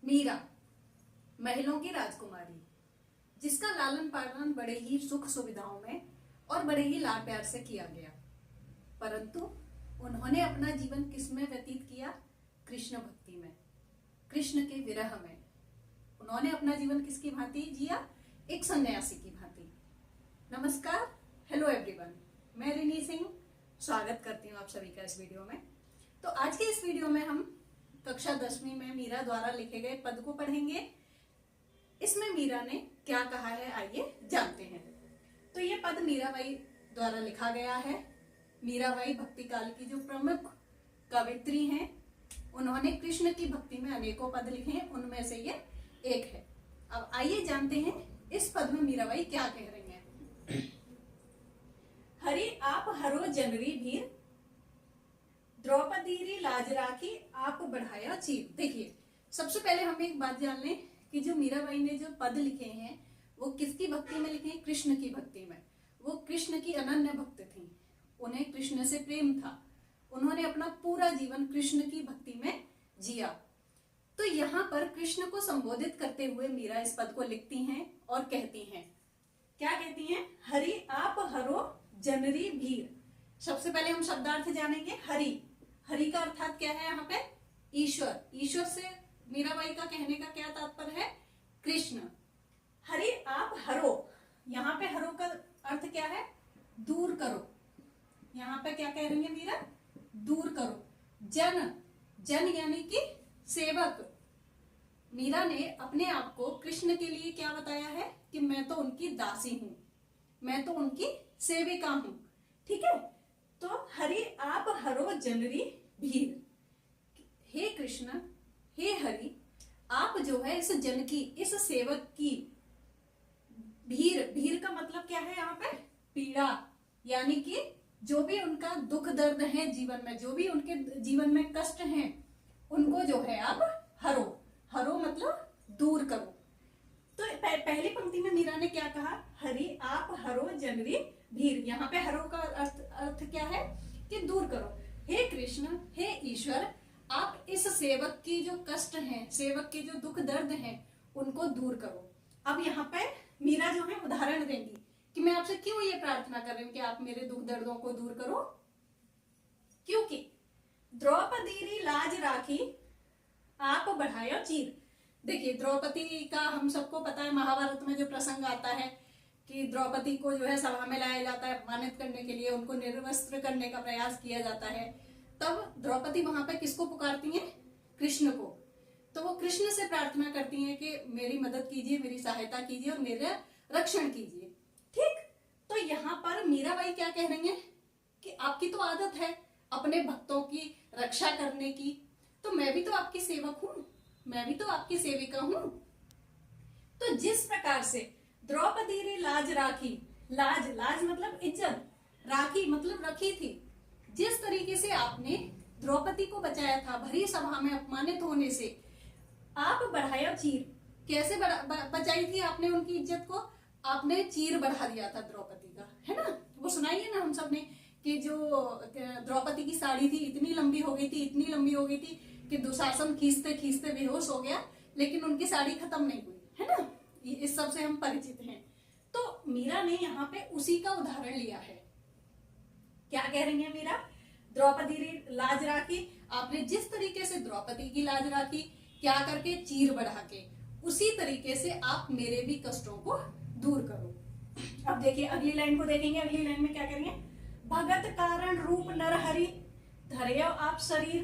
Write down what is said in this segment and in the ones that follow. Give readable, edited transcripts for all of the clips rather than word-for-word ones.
मीरा महिलाओं की राजकुमारी, जिसका लालन पालन बड़े ही सुख सुविधाओं में और बड़े ही लाड प्यार से किया गया, परंतु उन्होंने अपना जीवन किसमें व्यतीत किया? कृष्ण भक्ति में, कृष्ण के विरह में। उन्होंने अपना जीवन किसकी भांति जिया? एक सन्यासी की भांति। नमस्कार, हेलो एवरीवन, मैं रिनी सिंह स्वागत करती हूँ आप सभी का इस वीडियो में। तो आज के इस वीडियो में हम कक्षा 10वीं में मीरा द्वारा लिखे गए पद को पढ़ेंगे। इसमें मीरा ने क्या कहा है, आइए जानते हैं। तो ये पद मीराबाई द्वारा लिखा गया है। मीराबाई भक्ति काल की जो प्रमुख कवित्री हैं, उन्होंने कृष्ण की भक्ति में अनेकों पद लिखे हैं, उनमें से ये एक है। अब आइए जानते हैं इस पद में मीराबाई क्या कह रही हैं। हरि आप हरो जनरी भीर, द्रौपदी री लाज राखी आप बढ़ाया चीर। देखिए, सबसे पहले हम एक बात जान लें कि जो मीराबाई ने जो पद लिखे हैं वो किसकी भक्ति में लिखे हैं? कृष्ण की भक्ति में। वो कृष्ण की अनन्य भक्त थी, उन्हें कृष्ण से प्रेम था, उन्होंने अपना पूरा जीवन कृष्ण की भक्ति में जिया। तो यहाँ पर कृष्ण को संबोधित करते हुए मीरा इस पद को लिखती हैं और कहती हैं, क्या कहती हैं? हरि आप हरो जनरी भीर। सबसे पहले हम शब्दार्थ जानेंगे। हरि, हरि का अर्थात क्या है? यहाँ पे ईश्वर। ईश्वर से मीराबाई का कहने का क्या तात्पर्य है? कृष्ण। हरि आप हरो, यहाँ पे हरो का अर्थ क्या है? दूर करो। यहाँ पे क्या कह रही है मीरा? दूर करो। जन, जन यानी कि सेवक। मीरा ने अपने आप को कृष्ण के लिए क्या बताया है कि मैं तो उनकी दासी हूं, मैं तो उनकी सेविका हूं। ठीक है। तो हरि आप हरो जनरी भीर, हे कृष्ण, हे हरि, आप जो है इस जन की, इस सेवक की, भीर, भीर का मतलब क्या है यहाँ पे? पीड़ा, यानी कि जो भी उनका दुख दर्द है जीवन में, जो भी उनके जीवन में कष्ट हैं, उनको जो है आप हरो। हरो मतलब दूर करो। तो पहली पंक्ति में मीरा ने क्या कहा? हरि आप हरो जनरी भीर। यहाँ पे हरो का अर्थ क्या है? कि दूर करो। हे कृष्ण, हे ईश्वर, आप इस सेवक की जो कष्ट हैं, सेवक के जो दुख दर्द हैं, उनको दूर करो। अब यहाँ पे मीरा जो है उदाहरण देंगी कि मैं आपसे क्यों ये प्रार्थना कर रही हूँ कि आप मेरे दुख दर्दों को दूर करो। क्योंकि द्रौपदी री लाज राखी आप बढ़ाया चीर। देखिए, द्रौपदी का हम सबको पता है, महाभारत में जो प्रसंग आता है कि द्रौपदी को जो है सभा में लाया जाता है अपमानित करने के लिए, उनको निर्वस्त्र करने का प्रयास किया जाता है। तब द्रौपदी वहां पे किसको पुकारती हैं? कृष्ण को। तो वो कृष्ण से प्रार्थना करती हैं कि मेरी मदद कीजिए, मेरी सहायता कीजिए और मेरा रक्षण कीजिए। ठीक। तो यहाँ पर मीराबाई क्या कह रही हैं कि आपकी तो आदत है अपने भक्तों की रक्षा करने की, तो मैं भी तो आपकी सेवक हूं, मैं भी तो आपकी सेविका हूं। तो जिस प्रकार से द्रौपदी ने लाज राखी, लाज, लाज मतलब इज्जत, राखी मतलब रखी थी, जिस तरीके से आपने द्रौपदी को बचाया था भरी सभा में अपमानित होने से, आप बढ़ाया चीर। कैसे बचाई थी आपने उनकी इज्जत को? आपने चीर बढ़ा दिया था द्रौपदी का, है ना? वो सुनाइए ना हम सबने कि जो द्रौपदी की साड़ी थी इतनी लंबी हो गई थी, इतनी लंबी हो गई थी कि दुशासन खींचते खींचते बेहोश हो गया, लेकिन उनकी साड़ी खत्म नहीं हुई, है ना? इस सब से हम परिचित हैं। तो मीरा ने यहाँ पे उसी का उदाहरण लिया है। क्या कह रही है मीरा? द्रौपदी री लाज राखी, आपने जिस तरीके से द्रौपदी की लाज राखी, क्या करके? चीर बढ़ा के, उसी तरीके से आप मेरे भी कष्टों को दूर करो। अब देखिए अगली लाइन को देखेंगे। अगली लाइन में क्या करेंगे? भगत कारण रूप नर हरि, धरेय आप शरीर।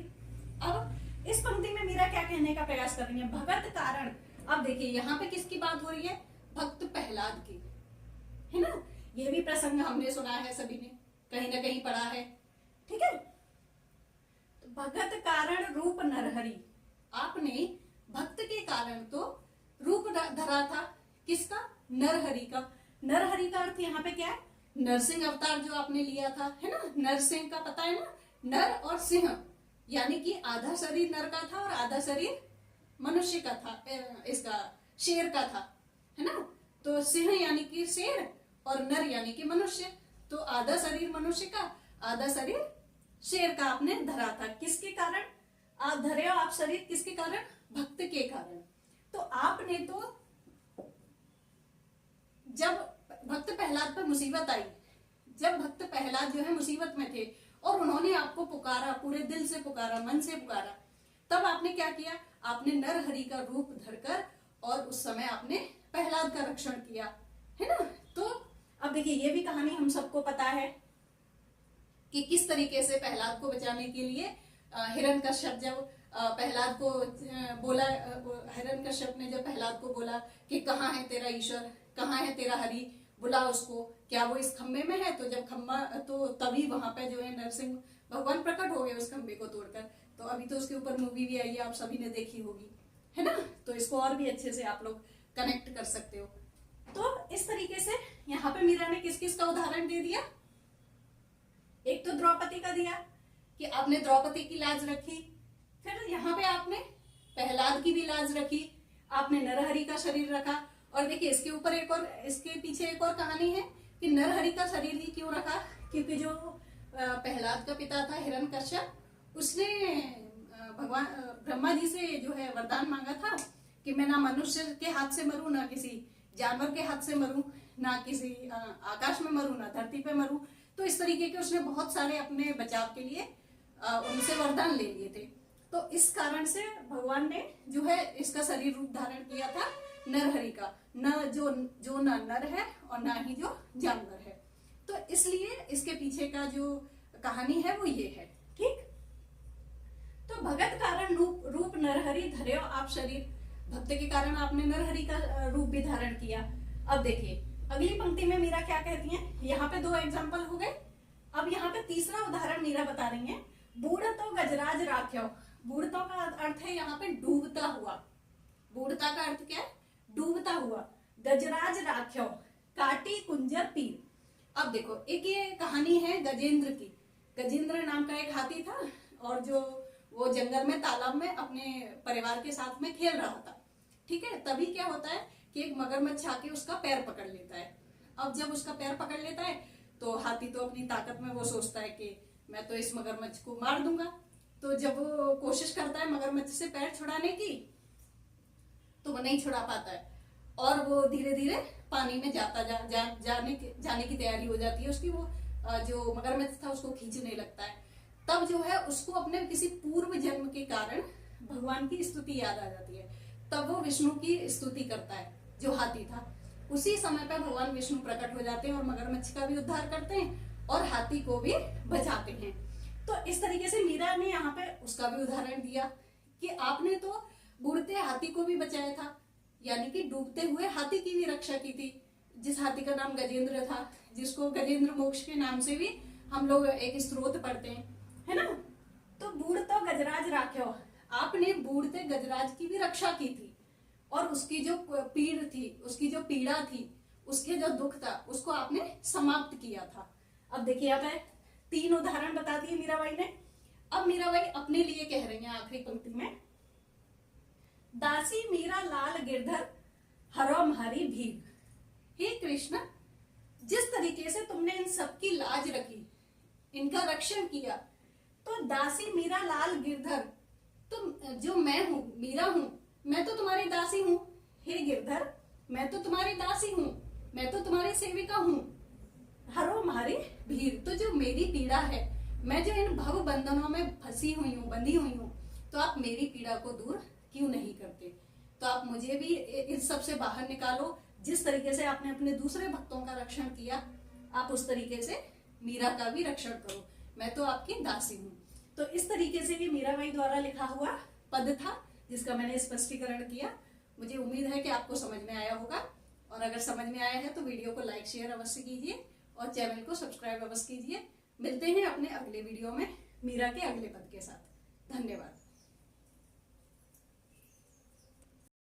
अब इस पंक्ति में मीरा क्या कहने का प्रयास कर रही है? भगत कारण। अब देखिए यहाँ पे किसकी बात हो रही है? भक्त प्रहलाद की, है ना? ये भी प्रसंग हमने सुना है, सभी ने कहीं ना कहीं पढ़ा है। ठीक है। तो भगत कारण रूप नरहरि, आपने भक्त के कारण तो रूप धरा था, किसका? नरहरि का। नरहरि का अर्थ यहाँ पे क्या है? नरसिंह अवतार जो आपने लिया था, है ना? नरसिंह का पता है ना? नर और सिंह, यानी कि आधा शरीर नर का था और आधा शरीर मनुष्य का था, इसका शेर का था, है ना? तो सिंह यानी कि शेर और नर यानी कि मनुष्य। तो आधा शरीर मनुष्य का, आधा शरीर शेर का आपने धरा था। किसके कारण? आप धरे हो आप शरीर, किसके कारण? भक्त के कारण। तो आपने तो जब भक्त प्रहलाद पर मुसीबत आई, जब भक्त प्रहलाद जो है मुसीबत में थे और उन्होंने आपको पुकारा, पूरे दिल से पुकारा, मन से पुकारा, तब आपने क्या किया? आपने नरहरि का रूप धरकर और उस समय आपने प्रहलाद का रक्षण किया, है ना। तो अब देखिए, ये भी कहानी हम सबको पता है कि किस तरीके से प्रहलाद को बचाने के लिए हिरण्यकश्यप जब प्रहलाद को बोला, हिरण्यकश्यप ने जब प्रहलाद को बोला कि कहाँ है तेरा ईश्वर, कहाँ है तेरा हरि, बुला उसको, क्या वो इस खम्बे में है? तो जब खम्बा, तो तभी वहां पे जो है नरसिंह भगवान प्रकट हो गए उस खम्बे को तोड़कर। तो अभी तो उसके ऊपर मूवी भी आई है, आप सभी ने देखी होगी, है ना। तो इसको और भी अच्छे से आप लोग कनेक्ट कर सकते हो। तो इस तरीके से यहाँ पे मीरा ने किस किस का उदाहरण दे दिया? एक तो द्रौपदी का दिया कि आपने द्रौपदी की लाज रखी, फिर यहाँ पे आपने प्रहलाद की भी लाज रखी, आपने नरहरि का शरीर रखा। और देखिए, इसके ऊपर एक और, इसके पीछे एक और कहानी है कि नरहरि का शरीर ही क्यों रखा, क्योंकि जो प्रहलाद का पिता था हिरण्यकश्यप, उसने भगवान ब्रह्मा जी से जो है वरदान मांगा था कि मैं ना मनुष्य के हाथ से मरूं, ना किसी जानवर के हाथ से मरूं, ना किसी आकाश में मरूं, ना धरती पे मरूं। तो इस तरीके के उसने बहुत सारे अपने बचाव के लिए उनसे वरदान ले लिए थे। तो इस कारण से भगवान ने जो है इसका शरीर रूप धारण किया था नरहरि का, न जो ना नर है और ना ही जो जानवर है। तो इसलिए इसके पीछे का जो कहानी है वो ये है, ठीक। तो भगत कारण रूप नरहरि धर्यो आप शरीर, भक्त के कारण आपने नरहरि का रूप भी धारण किया। अब देखिए, अगली पंक्ति में मीरा क्या कहती है? यहाँ पे 2 एग्जाम्पल हो गए। अब यहाँ पे तीसरा उदाहरण मीरा बता रही है, बूढ़तो गजराज राख्यो। बूढ़तो का अर्थ है यहाँ पे डूबता हुआ, बूढ़ता का अर्थ क्या है? डूबता हुआ। गजराज राख्यो काटी कुंजर पीर। अब देखो, एक ये कहानी है गजेंद्र की। गजेंद्र नाम का एक हाथी था और जो वो जंगल में तालाब में अपने परिवार के साथ में खेल रहा था, ठीक है। तभी क्या होता है कि एक मगरमच्छ आके उसका पैर पकड़ लेता है। अब जब उसका पैर पकड़ लेता है तो हाथी तो अपनी ताकत में वो सोचता है कि मैं तो इस मगरमच्छ को मार दूंगा। तो जब वो कोशिश करता है मगरमच्छ से पैर छुड़ाने की, तो वो नहीं छुड़ा पाता है और वो धीरे धीरे पानी में जाता जाने की तैयारी हो जाती है उसकी। वो जो मगरमच्छ था उसको खींचने लगता है। तब जो है उसको अपने किसी पूर्व जन्म के कारण भगवान की स्तुति याद आ जाती है। तब वो विष्णु की स्तुति करता है, जो हाथी था। उसी समय पर भगवान विष्णु प्रकट हो जाते हैं और मगरमच्छ का भी उद्धार करते हैं और हाथी को भी बचाते हैं। तो इस तरीके से मीरा ने यहाँ पे उसका भी उदाहरण दिया कि आपने तो बूढ़ते हाथी को भी बचाया था, यानी कि डूबते हुए हाथी की भी रक्षा की थी, जिस हाथी का नाम गजेंद्र था, जिसको गजेंद्र मोक्ष के नाम से भी हम लोग एक स्त्रोत पढ़ते हैं, है ना। तो बूढ़तो गजराज राख्यो, आपने बूढ़ते गजराज की भी रक्षा की थी और उसकी जो पीड़ थी, उसकी जो पीड़ा थी, उसके जो दुख था, उसको आपने समाप्त किया था। अब देखिए, यहाँ पे 3 उदाहरण बता दिए मीराबाई ने। अब मीराबाई अपने लिए कह रही हैं आखिरी पंक्ति में, दासी मीरा लाल गिरधर हरोम हरि भीग। हे कृष्ण, जिस तरीके से तुमने इन सबकी लाज रखी, इनका रक्षण किया, तो दासी मीरा लाल गिरधर, तुम जो मैं हूं, मीरा हूं, मैं तो तुम्हारी दासी हूं। हे गिरधर, मैं तो तुम्हारी दासी हूं, मैं तो तुम्हारी सेविका हूं। हरो मारे भीर, तो जो मेरी पीड़ा है, मैं जो इन भव बंधनों में फंसी हुई हूँ, बंधी हुई हूँ, तो आप मेरी पीड़ा को दूर क्यों नहीं करते? तो आप मुझे भी इस सब से बाहर निकालो। जिस तरीके से आपने अपने दूसरे भक्तों का रक्षण किया, आप उस तरीके से मीरा का भी रक्षण करो, मैं तो आपकी दासी हूँ। तो इस तरीके से ये मीराबाई द्वारा लिखा हुआ पद था, जिसका मैंने स्पष्टीकरण किया। मुझे उम्मीद है कि आपको समझ में आया होगा, और अगर समझ में आया है तो वीडियो को लाइक शेयर अवश्य कीजिए और चैनल को सब्सक्राइब अवश्य कीजिए। मिलते हैं अपने अगले वीडियो में मीरा के अगले पद के साथ। धन्यवाद।